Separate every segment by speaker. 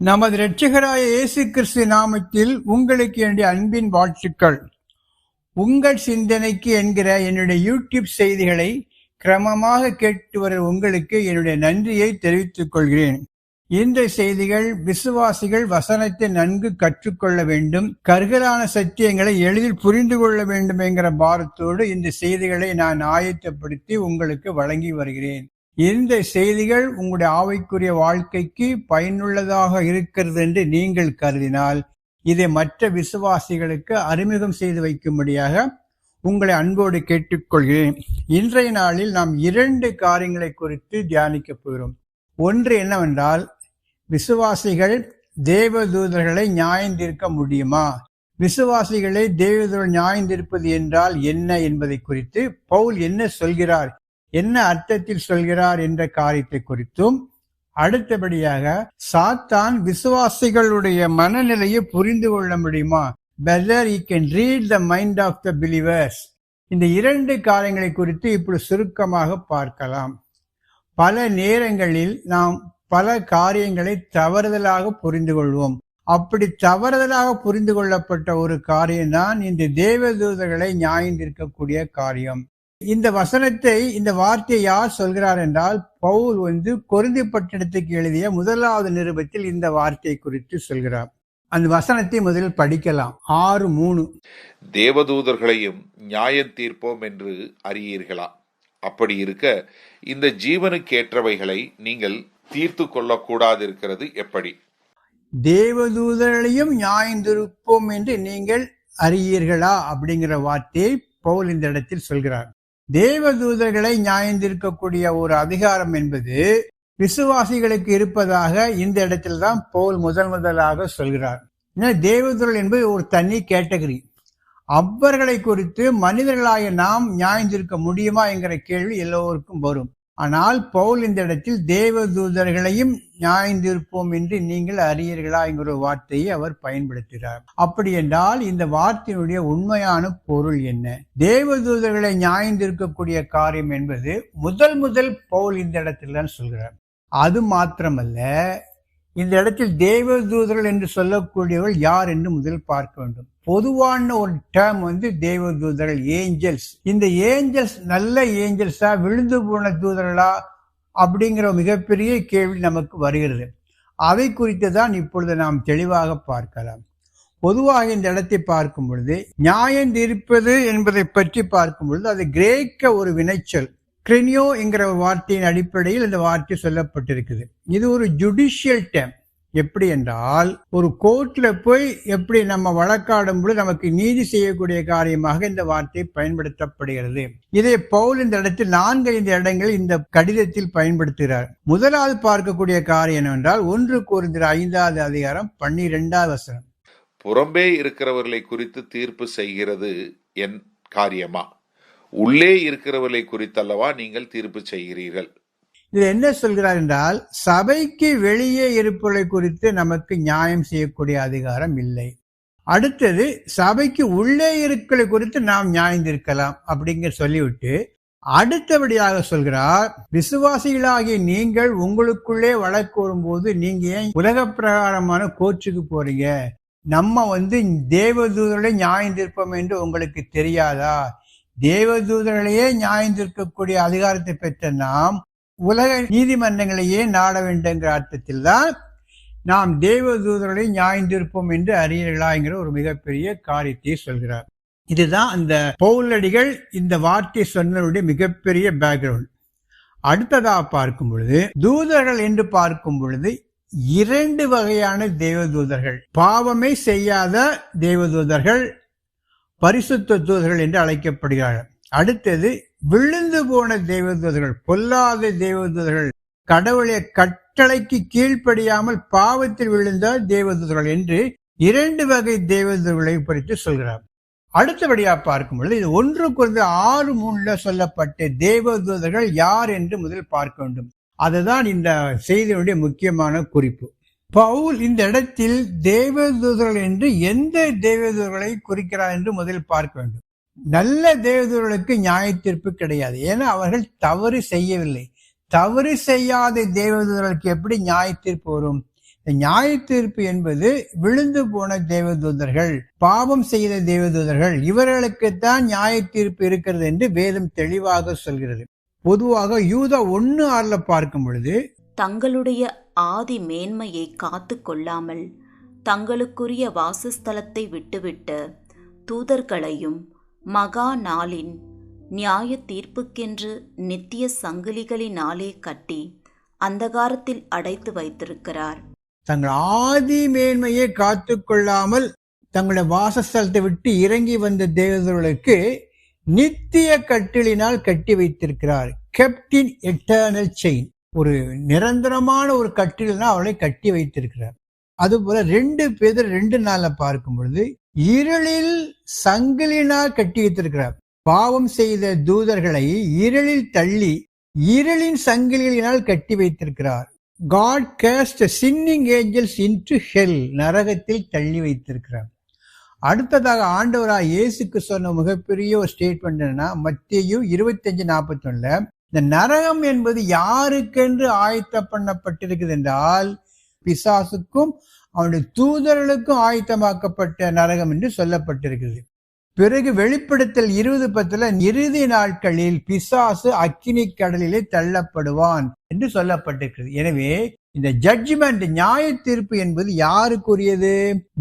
Speaker 1: நமது இரட்சகராய இயேசு கிறிஸ்து நாமத்தில் உங்களுக்கு என்னுடைய அன்பின் வாழ்த்துக்கள். உங்கள் சிந்தனைக்கு என்கிற என்னுடைய யூடியூப் செய்திகளை கிரமமாக கேட்டு வர உங்களுக்கு என்னுடைய நன்றியை தெரிவித்துக் கொள்கிறேன். இந்த செய்திகள் விசுவாசிகள் வசனத்தை நன்கு கற்றுக்கொள்ள வேண்டும், கருகலான சத்தியங்களை எளிதில் புரிந்து கொள்ள வேண்டும் என்கிற பாரத்தோடு இந்த செய்திகளை நான் ஆயத்தப்படுத்தி உங்களுக்கு வழங்கி வருகிறேன். இந்த செய்திகள் உங்களுடைய ஆவிக்குரிய வாழ்க்கைக்கு பயனுள்ளதாக இருக்கிறது என்று நீங்கள் கருதினால் இதை மற்ற விசுவாசிகளுக்கு அறிமுகம் செய்து வைக்கும்படியாக உங்களை அன்போடு கேட்டுக்கொள்கிறேன். இன்றைய நாளில் நாம் 2 காரியங்களை குறித்து தியானிக்கப் போகிறோம். ஒன்று என்னவென்றால், விசுவாசிகள் தேவதூதர்களை நியாயந்தீர்க்க முடியுமா? விசுவாசிகளை தேவதூதர்கள் நியாயந்தீர்ப்பது என்றால் என்ன என்பதை குறித்து பவுல் என்ன சொல்கிறார், என்ன அர்த்தத்தில் சொல்கிறார் என்ற காரியத்தை குறித்தும், அடுத்தபடியாக சாத்தான் விசுவாசிகளுடைய மனநிலையை புரிந்து கொள்ள முடியுமா? whether he can read the mind of the believers. இந்த 2 காரியங்களை குறித்து இப்படி சுருக்கமாக பார்க்கலாம். பல நேரங்களில் நாம் பல காரியங்களை தவறுதலாக புரிந்து கொள்வோம். அப்படி தவறுதலாக புரிந்து கொள்ளப்பட்ட ஒரு காரியம்தான் இந்த தேவதூதர்களை நியாயந்தீர்க்கக்கூடிய காரியம். இந்த வசனத்தை, இந்த வார்த்தையை யார் சொல்கிறார் என்றால், பவுல் கொரிந்தி பட்டணத்துக்கு எழுதிய 1வது நிருபத்தில் இந்த வார்த்தையை குறித்து சொல்கிறார். அந்த வசனத்தை முதலில் படிக்கலாம். 6:3.
Speaker 2: தேவதூதர்களையும் நியாயம் தீர்ப்போம் என்று அறியீர்களா? அப்படி இருக்க இந்த ஜீவனுக்கேற்றவைகளை நீங்கள் தீர்த்து கொள்ளக்கூடாதிருக்கிறது எப்படி?
Speaker 1: தேவதூதர்களையும் நியாயந்தீர்ப்போம் என்று நீங்கள் அறியீர்களா அப்படிங்கிற வார்த்தையை பவுல் இந்த இடத்தில் சொல்கிறார். தேவதூதர்களை நியாயந்தீர்க்கக்கூடிய ஒரு அதிகாரம் என்பது விசுவாசிகளுக்கு இருப்பதாக இந்த இடத்தில் தான் பவுல் முதலாக சொல்கிறார். தேவதூதர்கள் என்பது ஒரு தனி கேட்டகரி. அவர்களை குறித்து மனிதர்களாகிய நாம் நியாயந்தீர்க்க முடியுமா என்கிற கேள்வி எல்லோருக்கும் வரும். ஆனால் பவுல் இந்த இடத்தில் தேவதூதர்களையும் நியாயந்தீர்ப்போம் என்று நீங்கள் அறியீர்களா என்கிற வார்த்தையை அவர் பயன்படுத்துகிறார். அப்படி என்றால் இந்த வார்த்தையினுடைய உண்மையான பொருள் என்ன? தேவதூதர்களை நியாயந்தீர்க்கக்கூடிய காரியம் என்பது முதல் பவுல் இந்த இடத்தில் தான் சொல்கிறார். அது மாத்திரமல்ல, இந்த இடத்தில் தேவதூதர்கள் என்று சொல்லக்கூடியவர்கள் யார் என்று முதல் பார்க்க வேண்டும். பொதுவான ஒரு டேர்ம் தேவதூதர்கள், ஏஞ்சல்ஸ். இந்த ஏஞ்சல்ஸ் நல்ல ஏஞ்சல்ஸா, விழுந்து போன தூதர்களா அப்படிங்கிற மிகப்பெரிய கேள்வி நமக்கு வருகிறது. அதை குறித்து தான் இப்பொழுது நாம் தெளிவாக பார்க்கலாம். பொதுவாக இந்த இடத்தை பார்க்கும் பொழுது, நியாயம் தீர்ப்பது என்பதை பற்றி பார்க்கும் பொழுது அது கிரேக்க ஒரு வினைச்சொல். கிரினியோ என்கிற வார்த்தையின் அடிப்படையில் இந்த வார்த்தை சொல்லப்பட்டிருக்குது. இது ஒரு ஜுடிஷியல் டேம். எப்படி என்றால், ஒரு கோர்ட்ல போய் எப்படி நம்ம வழக்காடும் பொழுது நமக்கு நீதி செய்யக்கூடிய காரியமாக இந்த வார்த்தை பயன்படுத்தப்படுகிறது. இதை பவுல் இந்த இடத்தில் 4-5 இடங்களில் இந்த கடிதத்தில் பயன்படுத்துகிறார். முதலாவது பார்க்கக்கூடிய காரியம் என்னவென்றால், 1 கொரிந்தியர் 5வது அதிகாரம் 12வது வசனம்.
Speaker 2: புறம்பே இருக்கிறவர்களை குறித்து தீர்ப்பு செய்கிறது என் காரியமா? உள்ளே இருக்கிறவர்களை குறித்தல்லவா நீங்கள் தீர்ப்பு செய்கிறீர்கள்?
Speaker 1: இது என்ன சொல்கிறார் என்றால், சபைக்கு வெளியே இருப்பவர்களை குறித்து நமக்கு நியாயம் செய்யக்கூடிய அதிகாரம் இல்லை. அடுத்தது, சபைக்கு உள்ளே இருக்கிறவர்களை குறித்து நாம் நியாயந்தீர்க்கலாம் அப்படிங்கிற சொல்லிவிட்டு அடுத்தபடியாக சொல்கிறார், விசுவாசிகளாகிய நீங்கள் உங்களுக்குள்ளே வழக்கு வரும்போது நீங்க ஏன் உலக பிரகாரமான கோர்ட்டுக்கு போறீங்க? நம்ம தேவதூதர்களை நியாயந்தீர்ப்போம் என்று உங்களுக்கு தெரியாதா? தேவதூதர்களையே நியாயந்தீர்க்கக்கூடிய அதிகாரத்தை பெற்ற நாம் உலக நீதிமன்றங்களையே நாட வேண்டும் என்கிற அர்த்தத்தில் தான் நாம் தேவதூதர்களை நியாயந்தீர்ப்போம் என்று அறியீர்களா என்கிற ஒரு மிகப்பெரிய காரியத்தை சொல்கிறார். இதுதான் அந்த பவுலடிகள் இந்த வார்த்தை சொன்னவருடைய மிகப்பெரிய பேக்ரவுண்ட். அடுத்ததாக பார்க்கும் பொழுது, தூதர்கள் என்று பார்க்கும் பொழுது 2 வகையான தேவதூதர்கள். பாவமே செய்யாத தேவதூதர்கள், பரிசுத்த தூதர்கள் என்று அழைக்கப்படுகிறார்கள். அடுத்தது, விழுந்து போன தேவதூதர்கள், பொல்லாத தேவதூதர்கள், கடவுளுடைய கட்டளைக்கு கீழ்ப்படியாமல் பாவத்தில் விழுந்த தேவதூதர்கள் என்று 2 வகை தேவதூதர்களை குறித்து சொல்கிறார். அடுத்தபடியாக பார்க்கும் பொழுது, இது 1 கொரிந்தியர் 6:3 சொல்லப்பட்ட தேவதூதர்கள் யார் என்று முதல் பார்க்க வேண்டும். அதுதான் இந்த செய்தியுடைய முக்கியமான குறிப்பு. பவுல் இந்த இடத்தில் தேவதூதர்கள் என்று எந்த தேவதூதர்களை குறிக்கிறார் என்று முதலில் பார்க்க வேண்டும். நல்ல தேவதூதர்களுக்கு நியாய தீர்ப்பு கிடையாது. ஏன்னா அவர்கள் தவறு செய்யவில்லை. தவறு செய்யாத தேவதூதர்களுக்கு எப்படி நியாய தீர்ப்பு வரும்? நியாய தீர்ப்பு என்பது விழுந்து போன தேவதூதர்கள், பாவம் செய்த தேவதூதர்கள், இவர்களுக்குத்தான் நியாய தீர்ப்பு இருக்கிறது என்று வேதம் தெளிவாக சொல்கிறது. பொதுவாக யூதா 1:6 பார்க்கும் பொழுது,
Speaker 3: தங்களுடைய ஆதி மேன்மையை காத்து கொள்ளாமல் தங்களுக்குரிய வாசஸ்தலத்தை விட்டுவிட்ட தூதர்களையும் மகா நாளின் நியாய தீர்ப்புக்கென்று நித்திய சங்கிலிகளினாலே கட்டி அந்தகாரத்தில் அடைத்து வைத்திருக்கிறார்.
Speaker 1: தங்கள் ஆதி மேன்மையை காத்து கொள்ளாமல் தங்களுடைய வாசஸ்தலத்தை விட்டு இறங்கி வந்த தேவதர்களுக்கு நித்திய கட்டிலினால் கட்டி வைத்திருக்கிறார். kept in eternal chain, ஒரு நிரந்தரமான ஒரு கட்டிலினால் அவளை கட்டி வைத்திருக்கிறார். அதுபோல 2 பேதுரு 2:4 பார்க்கும் பொழுது, இருளில் சங்கிலினால் கட்டி வைத்திருக்கிறார். பாவம் செய்த தூதர்களை இருளில் தள்ளி இருளின் சங்கிலிகளினால் கட்டி வைத்திருக்கிறார். God cast sinning angels into hell, நரகத்தில் தள்ளி வைத்திருக்கிறார். அடுத்ததாக ஆண்டவராய் இயேசுக்கு சொன்ன மிகப்பெரிய ஒரு ஸ்டேட்மெண்ட் என்னன்னா, மத்தேயு 25:41, இந்த நரகம் என்பது யாருக்கென்று ஆயத்தம் பண்ணப்பட்டிருக்குது என்றால், பிசாசுக்கும் அவனுடைய தூதர்களுக்கும் ஆயத்தமாக்கப்பட்ட நரகம் என்று சொல்லப்பட்டிருக்கிறது. பிறகு வெளிப்படுத்தல் 20:10 இறுதி நாட்களில் பிசாசு அக்கினி கடலிலே தள்ளப்படுவான் என்று சொல்லப்பட்டிருக்கிறது. எனவே இந்த ஜட்ஜ்மெண்ட், நியாய தீர்ப்பு என்பது யாருக்குரியது?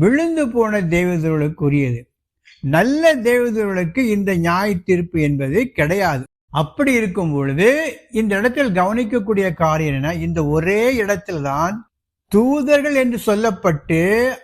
Speaker 1: விழுந்து போன தேவதர்களுக்குரியது. நல்ல தேவதர்களுக்கு இந்த நியாய தீர்ப்பு என்பது கிடையாது. அப்படி இருக்கும் பொழுது இந்த இடத்தில் கவனிக்கக்கூடிய காரியம் என்ன, இந்த ஒரே இடத்தில்தான் தூதர்கள் என்று சொல்லப்பட்டு,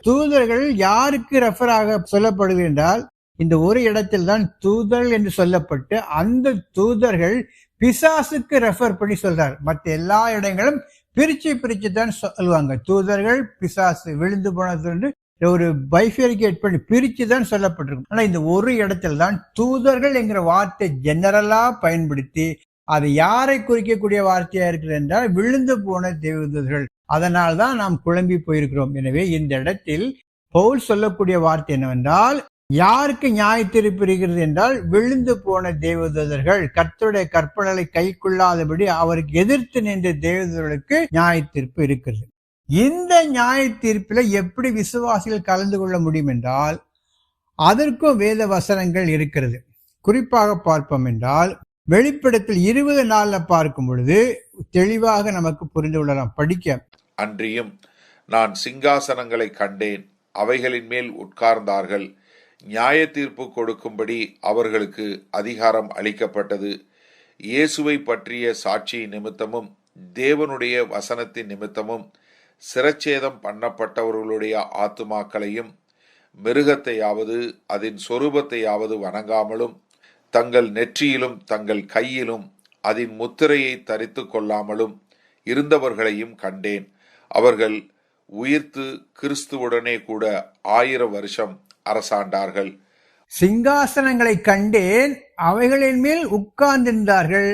Speaker 1: தூதர்கள் யாருக்கு ரெஃபர் ஆக சொல்லப்படுது என்றால், இந்த ஒரு இடத்தில் தான் தூதர்கள் என்று சொல்லப்பட்டு, அந்த தூதர்கள் பிசாசுக்கு ரெஃபர் பண்ணி சொல்றார். மற்ற எல்லா இடங்களும் பிரிச்சு தான் சொல்லுவாங்க. தூதர்கள், பிசாசு, விழுந்து போனது ஒரு பைஃபரிகேட் பண்ணி பிரிச்சு தான் சொல்லப்பட்டிருக்கும். ஆனா இந்த ஒரு இடத்தில் தான் தூதர்கள் என்கிற வார்த்தை ஜெனரலா பயன்படுத்தி, அது யாரை குறிக்கக்கூடிய வார்த்தையா இருக்குது என்றால் விழுந்து போன தேவதூதர்கள். அதனால்தான் நாம் குழம்பி போயிருக்கிறோம். எனவே இந்த இடத்தில் பவுல் சொல்லக்கூடிய வார்த்தை என்னவென்றால், யாருக்கு நியாய தீர்ப்பு இருக்கிறது என்றால் விழுந்து போன தேவதூதர்கள், கர்த்தருடைய கற்பனைகளை கைக்கொள்ளாதபடி அவருக்கு எதிர்த்து நின்ற தேவதூதர்களுக்கு நியாய தீர்ப்பு இருக்கிறது. இந்த நியாய தீர்ப்பில் எப்படி விசுவாசிகள் கலந்து கொள்ள முடியும் என்றால், அதற்கும் வேத வசனங்கள் இருக்கிறது. குறிப்பாக பார்ப்போம் என்றால், வெளிப்படத்தில் 20:4 பார்க்கும் பொழுது தெளிவாக நமக்கு புரிந்து கொள்ளலாம். படிக்க,
Speaker 2: அன்றியும் நான் சிங்காசனங்களை கண்டேன், அவைகளின் மேல் உட்கார்ந்தார்கள், நியாய தீர்ப்பு கொடுக்கும்படி அவர்களுக்கு அதிகாரம் அளிக்கப்பட்டது. இயேசுவை பற்றிய சாட்சி நிமித்தமும் தேவனுடைய வசனத்தின் நிமித்தமும் சிரச்சேதம் பண்ணப்பட்டவர்களுடைய ஆத்துமாக்களையும் மிருகத்தையாவது அதன் சொரூபத்தையாவது வணங்காமலும் தங்கள் நெற்றியிலும் தங்கள் கையிலும் அதன் முத்திரையை தரித்து கொள்ளாமலும் இருந்தவர்களையும் கண்டேன். அவர்கள் உயிர்த்து கிறிஸ்துவுடனே கூட 1000 வருஷம் அரசாண்டார்கள்.
Speaker 1: சிங்காசனங்களை கண்டேன், அவைகளின் மேல் உட்கார்ந்திருந்தார்கள்,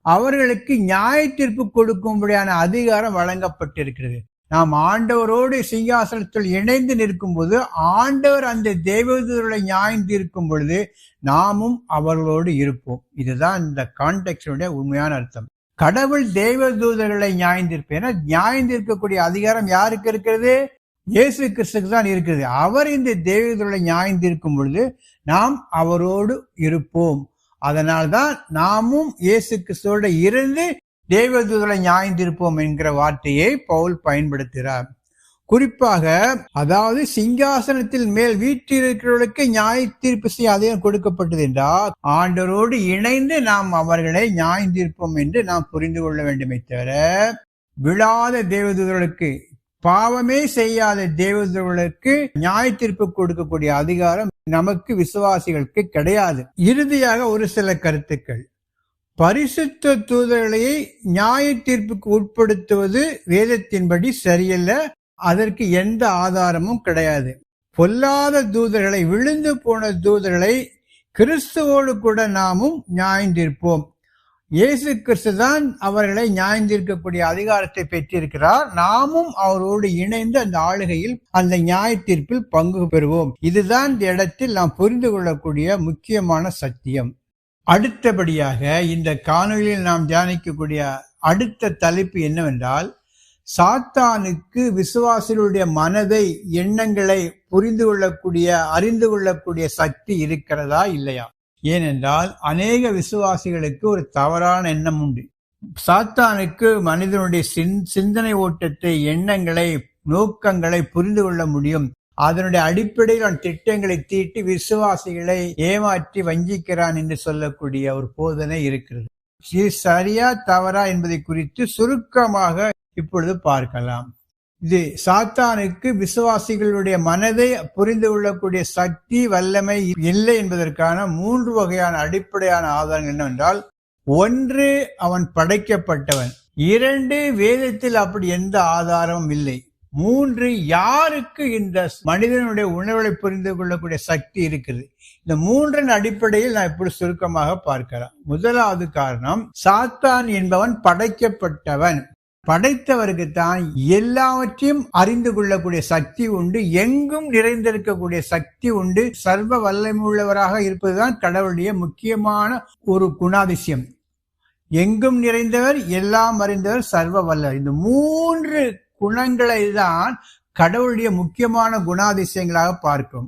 Speaker 1: அவர்களுக்கு நியாய தீர்ப்பு கொடுக்கும்படியான அதிகாரம் வழங்கப்பட்டிருக்கிறது. நாம் ஆண்டவரோடு சிங்காசனத்தில் இணைந்து நிற்கும் போது ஆண்டவர் அந்த தேவதூதர்களை நியாயம் தீர்க்கும் பொழுது நாமும் அவர்களோடு இருப்போம். இதுதான் இந்த கான்டெக்ஸ்டுடைய உண்மையான அர்த்தம். கடவுள் தேவதூதர்களை நியாயம் தீர்ப்பேன், நியாயம் தீர்க்கக்கூடிய அதிகாரம் யாருக்கு இருக்கிறது? இயேசு கிறிஸ்துக்கு தான் இருக்குது. அவர் இந்த தேவதூதர்களை நியாயம் தீர்க்கும் பொழுது நாம் அவரோடு இருப்போம். அதனால்தான் நாமும் இயேசு கிறிஸ்துவோடு இருந்து தேவதூதர்களை நியாயம் தீர்ப்போம் என்கிற வார்த்தையை பவுல் பயன்படுத்துகிறார். குறிப்பாக, அதாவது சிங்காசனத்தில் மேல் வீற்றிருக்கிறவர்களுக்கு நியாய தீர்ப்பு செய்ய அதிகம் கொடுக்கப்பட்டது என்றால், ஆண்டவரோடு இணைந்து நாம் அவர்களை நியாயம் தீர்ப்போம் என்று நாம் புரிந்து கொள்ள வேண்டுமே தவிர, விழாத தேவதூதர்களுக்கு, பாவமே செய்யாத தேவதூதர்களுக்கு நியாய தீர்ப்பு கொடுக்கக்கூடிய அதிகாரம் நமக்கு விசுவாசிகளுக்கு கிடையாது. இறுதியாக ஒரு சில கருத்துக்கள். பரிசுத்த தூதர்களை நியாய தீர்ப்புக்கு உட்படுத்துவது வேதத்தின்படி சரியல்ல, அதற்கு எந்த ஆதாரமும் கிடையாது. பொல்லாத தூதர்களை, விழுந்து போன தூதர்களை கிறிஸ்துவோடு கூட நாமும் நியாயம் தீர்ப்போம். இயேசு கிறிஸ்து தான் அவர்களை நியாயம் தீர்க்கக்கூடிய அதிகாரத்தை பெற்றிருக்கிறார். நாமும் அவரோடு இணைந்து அந்த ஆளுகையில், அந்த நியாய தீர்ப்பில் பங்கு பெறுவோம். இதுதான் இந்த இடத்தில் நாம் புரிந்து கொள்ளக்கூடிய முக்கியமான சத்தியம். அடுத்தபடியாக இந்த காணொலியில் நாம் தியானிக்கக்கூடிய அடுத்த தலைப்பு என்னவென்றால், சாத்தானுக்கு விசுவாசிகளுடைய மனதை, எண்ணங்களை அறிந்து கொள்ளக்கூடிய சக்தி இருக்கிறதா இல்லையா? ஏனென்றால் அநேக விசுவாசிகளுக்கு ஒரு தவறான எண்ணம் உண்டு. சாத்தானுக்கு மனிதனுடைய சிந்தனை ஓட்டத்தை, எண்ணங்களை, நோக்கங்களை புரிந்து கொள்ள முடியும். அதனுடைய அடிப்படையில் அவன் திட்டங்களை தீட்டி விசுவாசிகளை ஏமாற்றி வஞ்சிக்கிறான் என்று சொல்லக்கூடிய ஒரு போதனை இருக்கிறது. இது சரியா தவறா என்பதை குறித்து சுருக்கமாக இப்பொழுது பார்க்கலாம். இது சாத்தானுக்கு விசுவாசிகளுடைய மனதை புரிந்து கொள்ளக்கூடிய சக்தி, வல்லமை இல்லை என்பதற்கான 3 வகையான அடிப்படையான ஆதாரங்கள் என்னவென்றால், 1, அவன் படைக்கப்பட்டவன். 2, வேதத்தில் அப்படி எந்த ஆதாரமும் இல்லை. 3, யாருக்கு இந்த மனிதனுடைய உணர்வுகளை புரிந்து கொள்ளக்கூடிய சக்தி இருக்குது. இந்த 3 அடிப்படையில் நான் இப்படி சுருக்கமாக பார்க்கலாம். முதலாவது காரணம், சாத்தான் என்பவன் படைக்கப்பட்டவன். படைத்தவருக்கு தான் எல்லாவற்றையும் அறிந்து கொள்ளக்கூடிய சக்தி உண்டு, எங்கும் நிறைந்திருக்கக்கூடிய சக்தி உண்டு. சர்வ வல்லமை உள்ளவராக இருப்பதுதான் கடவுளுடைய முக்கியமான ஒரு குணாதிசயம். எங்கும் நிறைந்தவர், எல்லாம் அறிந்தவர், சர்வ வல்லவர். இந்த 3 குணங்களை தான் கடவுளுடைய முக்கியமான குணாதிசயங்களாக பார்க்கும்.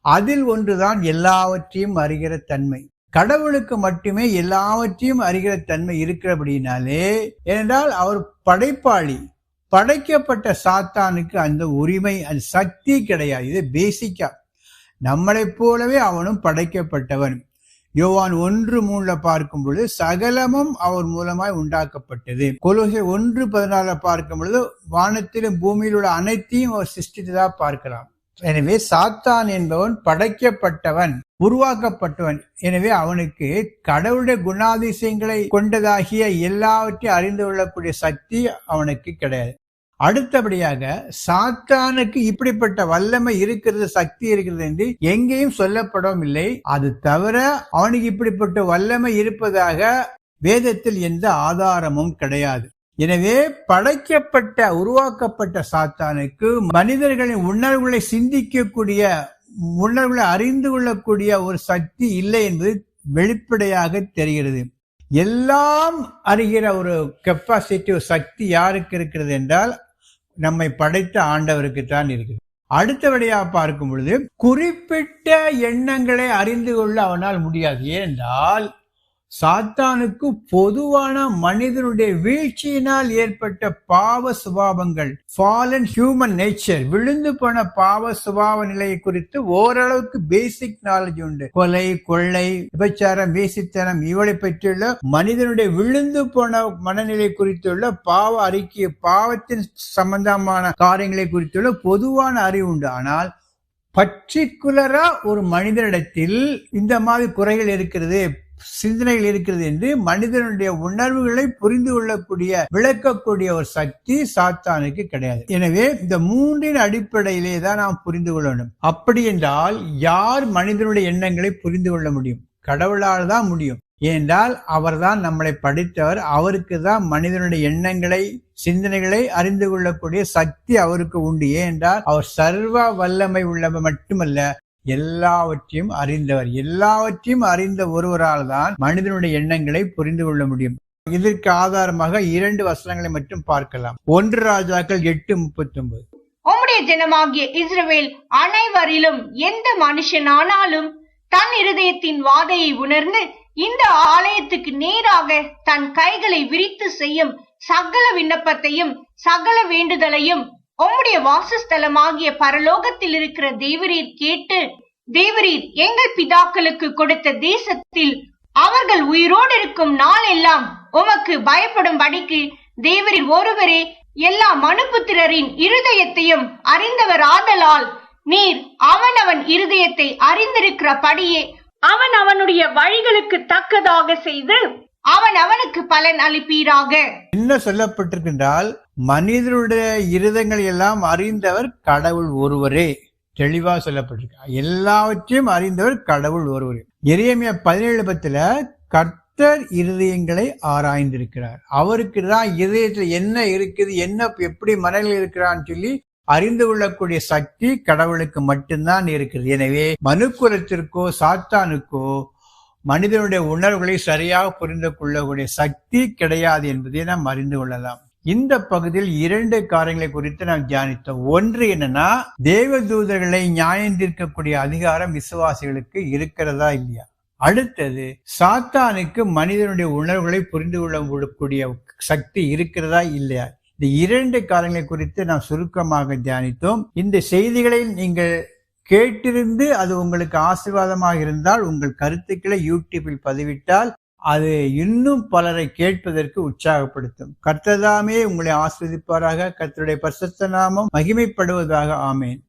Speaker 1: அதில் ஒன்றுதான் எல்லாவற்றையும் அறிகிற தன்மை. கடவுளுக்கு மட்டுமே எல்லாவற்றையும் அறிகிற தன்மை இருக்கிறபடினாலே, ஏனென்றால் அவர் படைப்பாளி. படைக்கப்பட்ட சாத்தானுக்கு அந்த உரிமை, அந்த சக்தி கிடையாது. இது பேசிக்கா. நம்மளைப் போலவே அவனும் படைக்கப்பட்டவன். யோவான் 1:3 பார்க்கும் பொழுது சகலமும் அவர் மூலமாய் உண்டாக்கப்பட்டது. கொலோசியர் 1:14 பார்க்கும் பொழுது வானத்திலும் பூமியில் உள்ள அனைத்தையும் அவர் சிருஷ்டித்ததா பார்க்கலாம். எனவே சாத்தான் என்பவன் படைக்கப்பட்டவன், உருவாக்கப்பட்டவன். எனவே அவனுக்கு கடவுளுடைய குணாதிசயங்களை கொண்டதாகிய எல்லாவற்றையும் அறிந்து கொள்ளக்கூடிய சக்தி அவனுக்கு கிடையாது. அடுத்தபடியாக, சாத்தானுக்கு இப்படிப்பட்ட வல்லமை இருக்கிறது, சக்தி இருக்கிறது என்று எங்கேயும் சொல்லப்படவும் இல்லை. அது தவிர அவனுக்கு இப்படிப்பட்ட வல்லமை இருப்பதாக வேதத்தில் எந்த ஆதாரமும் கிடையாது. எனவே படைக்கப்பட்ட, உருவாக்கப்பட்ட சாத்தானுக்கு மனிதர்களின் உணர்வுகளை சிந்திக்கக்கூடிய, உணர்வுகளை அறிந்து கொள்ளக்கூடிய ஒரு சக்தி இல்லை என்பது வெளிப்படையாக தெரிகிறது. எல்லாம் அறிகிற ஒரு கெப்பாசிட்டி, ஒரு சக்தி யாருக்கு இருக்கிறது என்றால் நம்மை படைத்த ஆண்டவருக்கு தான் இருக்குது. அடுத்தபடியாக பார்க்கும் பொழுது குறிப்பிட்ட எண்ணங்களை அறிந்து கொள்ள அவனால் முடியாது. ஏனென்றால் சாத்தானுக்கு பொதுவான மனிதனுடைய வீழ்ச்சியினால் ஏற்பட்ட பாவ சுபாவங்கள், ஃபாலன் ஹியூமன் நேச்சர், விழுந்து போன பாவ சுபாவ நிலையை குறித்து ஓரளவுக்கு பேசிக் நாலேஜ் உண்டு. கொலை, கொள்ளை, விபச்சாரம், வேசித்தனம் இவளை பற்றியுள்ள மனிதனுடைய விழுந்து போன மனநிலை குறித்துள்ள பாவ அறிக்கை, பாவத்தின் சம்பந்தமான காரியங்களை குறித்துள்ள பொதுவான அறிவு உண்டு. ஆனால் பர்டிகுலரா ஒரு மனிதனிடத்தில் இந்த மாதிரி குறைகள் இருக்கிறது, சிந்தனைகள் இருக்கிறது என்று மனிதனுடைய உணர்வுகளை புரிந்து கொள்ளக்கூடிய, விளக்கக்கூடிய ஒரு சக்தி சாத்தானுக்கு கிடையாது. எனவே இந்த 3 அடிப்படையிலே தான் நாம் புரிந்து கொள்ள வேண்டும். அப்படி என்றால் யார் மனிதனுடைய எண்ணங்களை புரிந்து கொள்ள முடியும்? கடவுளால் தான் முடியும். ஏனென்றால் அவர்தான் நம்மளை படைத்தவர். அவருக்கு தான் மனிதனுடைய எண்ணங்களை, சிந்தனைகளை அறிந்து கொள்ளக்கூடிய சக்தி அவருக்கு உண்டு. ஏனென்றால் அவர் சர்வ வல்லமை உள்ளவர் மட்டுமல்ல, எல்லாவற்றையும் அறிந்தவர். எல்லாவற்றையும் அறிந்த ஒருவரால் தான் மனிதனுடைய எண்ணங்களை புரிந்து கொள்ள முடியும். இதற்கு ஆதாரமாக 2 வசனங்களை மட்டும் பார்க்கலாம். 1 ராஜாக்கள் 8:39.
Speaker 4: உம்முடைய ஜனமாகிய இஸ்ரவேல் அனைவரிலும் எந்த மனுஷனானாலும் தன் இருதயத்தின் வாதையை உணர்ந்து இந்த ஆலயத்துக்கு நேராக தன் கைகளை விரித்து செய்யும் சகல விண்ணப்பத்தையும் சகல வேண்டுதலையும் உம்முடைய வாசஸ்தலமாகிய பரலோகத்தில் இருக்கிற தேவரீர் கேட்டு, தேவரீர் எங்கள் பிதாக்களுக்கு கொடுத்த தேசத்தில் அவர்கள் உயிரோடு இருக்கும் நாள் எல்லாம் உமக்கு பயப்படும்படிக்கு தேவரீர் ஒருவரே எல்லா மனுபுத்திரரின் இருதயத்தையும் அறிந்தவர் ஆதலால் நீர் அவனவன் இருதயத்தை அறிந்திருக்கிறபடியே அவன் அவனுடைய வழிகளுக்கு தக்கதாக செய்து அவன் அவனுக்கு பலன் அளிப்பீராக.
Speaker 1: என்ன சொல்லப்பட்டிருக்கின்றால், மனிதனுடைய இருதயங்களை எல்லாம் அறிந்தவர் கடவுள் ஒருவரே. தெளிவா சொல்லப்பட்டிருக்க. எல்லாவற்றையும் அறிந்தவர் கடவுள் ஒருவரே. எரேமியா 17:10 கர்த்தர் இருதயங்களை ஆராய்ந்திருக்கிறார். அவருக்கு தான் இருதயத்துல என்ன இருக்குது, என்ன எப்படி மனதில் இருக்கிறான்னு சொல்லி அறிந்து கொள்ளக்கூடிய சக்தி கடவுளுக்கு மட்டும்தான் இருக்கிறது. எனவே மனுக்குலத்திற்கோ சாத்தானுக்கோ மனிதனுடைய உணர்வுகளை சரியாக புரிந்து கொள்ளக்கூடிய சக்தி கிடையாது என்பதை நாம் அறிந்து கொள்ளலாம். இந்த பகுதியில் 2 காரியங்களை குறித்து நாம் தியானித்தோம். ஒன்று என்னன்னா, தேவதூதர்களை நியாயம் தீர்க்கக்கூடிய அதிகாரம் விசுவாசிகளுக்கு இருக்கிறதா இல்லையா. அடுத்தது, சாத்தானுக்கு மனிதனுடைய உணர்வுகளை புரிந்து கொள்ளக்கூடிய சக்தி இருக்கிறதா இல்லையா. இந்த 2 காரியங்களை குறித்து நாம் சுருக்கமாக தியானித்தோம். இந்த செய்திகளை நீங்கள் கேட்டிருந்து அது உங்களுக்கு ஆசீர்வாதமாக இருந்தால் உங்கள் கருத்துக்களை யூடியூபில் பதிவிட்டால் அது இன்னும் பலரை கேட்பதற்கு உற்சாகப்படுத்தும். கர்த்தர் உங்களை ஆஸ்வதிப்பாராக. கர்த்தருடைய பரிசுத்த நாமம் மகிமைப்படுவதாக. ஆமென்.